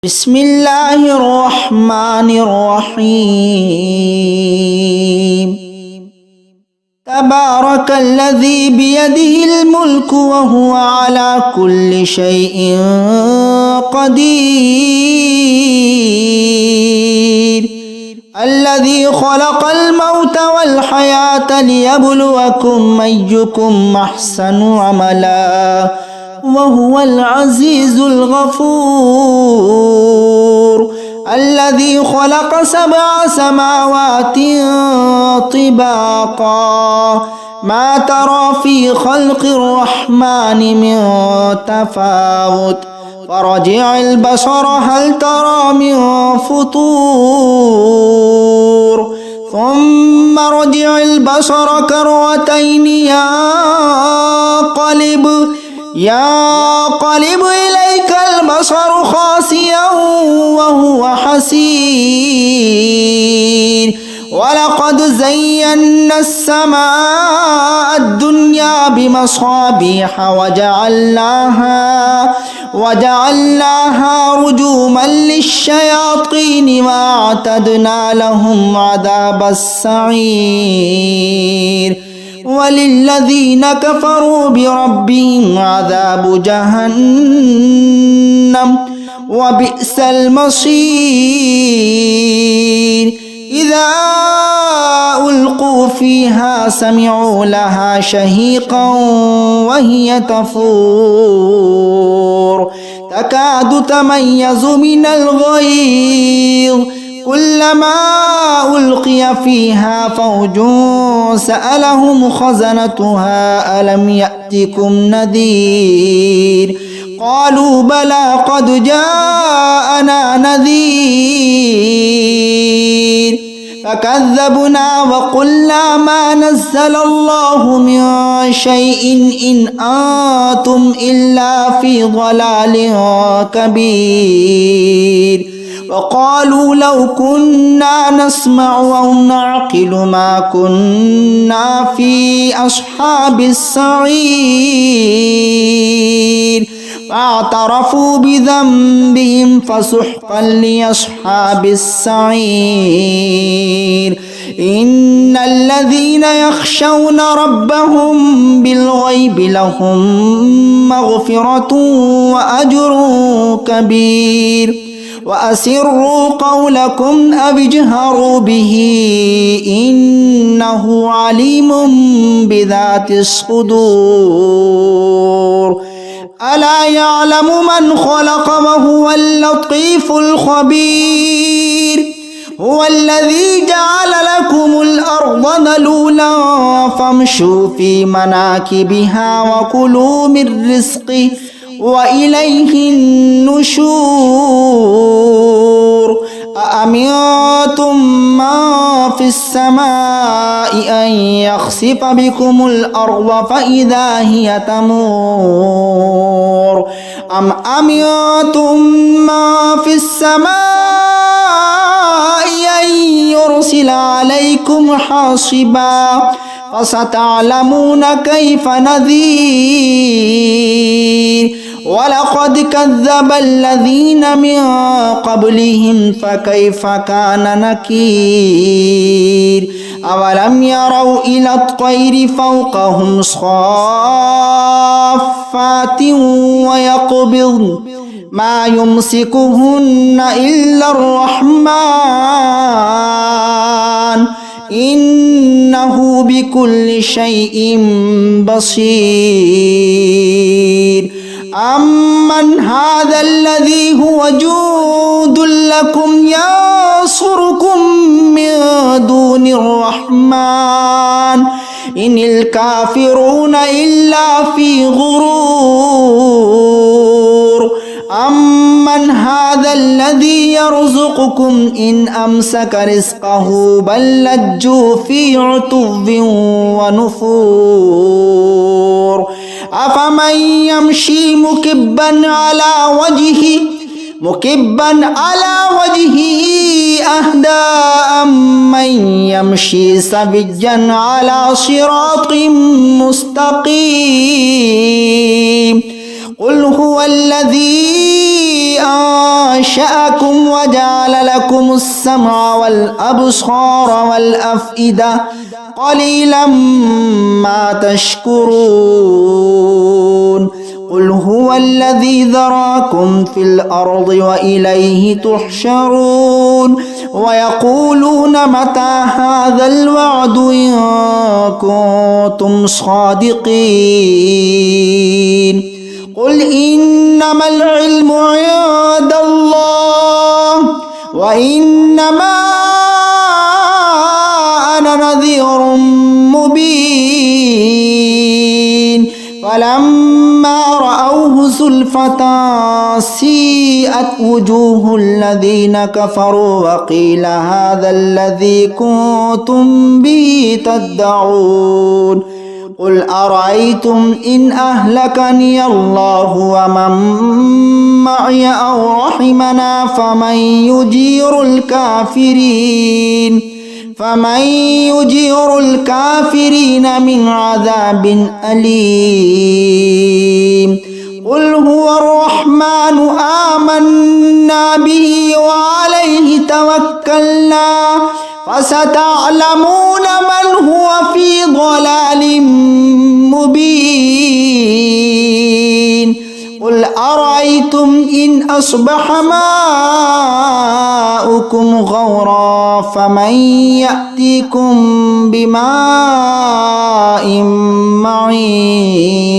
بسم الله الرحمن الرحيم تبارك الذي بيده الملك وهو على كل شيء قدير الذي خلق الموت والحياة ليبلوكم أيكم أحسن عملا وهو العزيز الغفور الذي خلق 7 سماوات طباقا ما ترى في خلق الرحمن من تفاوت فرجع البصر هل ترى من فطور ثم رجع البصر كرتين ينقلب إليك البصر خاسئا وهو حسير ولقد زينا السماء الدنيا بمصابيح وجعلناها رجوما للشياطين وأعتدنا لهم عذاب السعير وللذين كفروا بربهم عذاب جهنم وبئس المصير إذا ألقوا فيها سمعوا لها شهيقا وهي تفور تكاد تميز من الغيظ كلما ألقي فيها فوج سألهم خزنتها ألم يأتكم نذير قالوا بلى قد جاءنا نذير فكذبنا وقلنا ما نزل الله من شيء إن أنتم إلا في ضلال كبير وقالوا لو كنا نسمع أو نعقل ما كنا في أصحاب السعير فاعترفوا بذنبهم فسحقا لأصحاب السعير إن الذين يخشون ربهم بالغيب لهم مغفرة وأجر كبير وأسروا قولكم أو اجهروا به إنه عليم بذات الصدور ألا يعلم من خلق وهو اللطيف الخبير هو الذي جعل لكم الأرض ذلولا فامشوا في مناكبها وكلوا من رزقه وإليه النشور أأمنتم من في السماء أن يخسف بكم الأرض فإذا هي تمور أم أمنتم من في السماء أن يرسل عليكم حاصبا فستعلمون كيف نذير ولقد كذب الذين من قبلهم فكيف كان نكير أولم يروا إلى الطير فوقهم صافات ويقبضن ما يمسكهن إلا الرحمن إنه بكل شيء بصير أمن هذا الذي هو جند لكم ينصركم من دون الرحمن إن الكافرون إلا في غرور أمن هذا الذي يرزقكم إن أمسك رزقه بل لجوا في عتو ونفور أفمن يمشي مكبا على وجهه أهدى أمن يمشي سويا على صراط مستقيم قل هو الذي أنشأكم وجعل لكم السمع والأبصار والأفئدة قليلا ما تشكرون قل هو الذي ذراكم في الأرض وإليه تحشرون ويقولون متى هذا الوعد إن كنتم صادقين قل إنما العلم عند الله وإنما أنا نذير مبين فلما رأوه زلفة سيئت وجوه الذين كفروا وقيل هذا الذي كنتم به تدعون قل أرأيتم إن أهلكني الله ومن معي أو رحمنا فمن يجير الكافرين من عذاب أليم قل هو الرحمن آمنا به وعليه توكلنا فستعلمون من هو في ضلال مبين قل أرأيتم إن أصبح ماؤكم غورا فمن يأتيكم بماء معين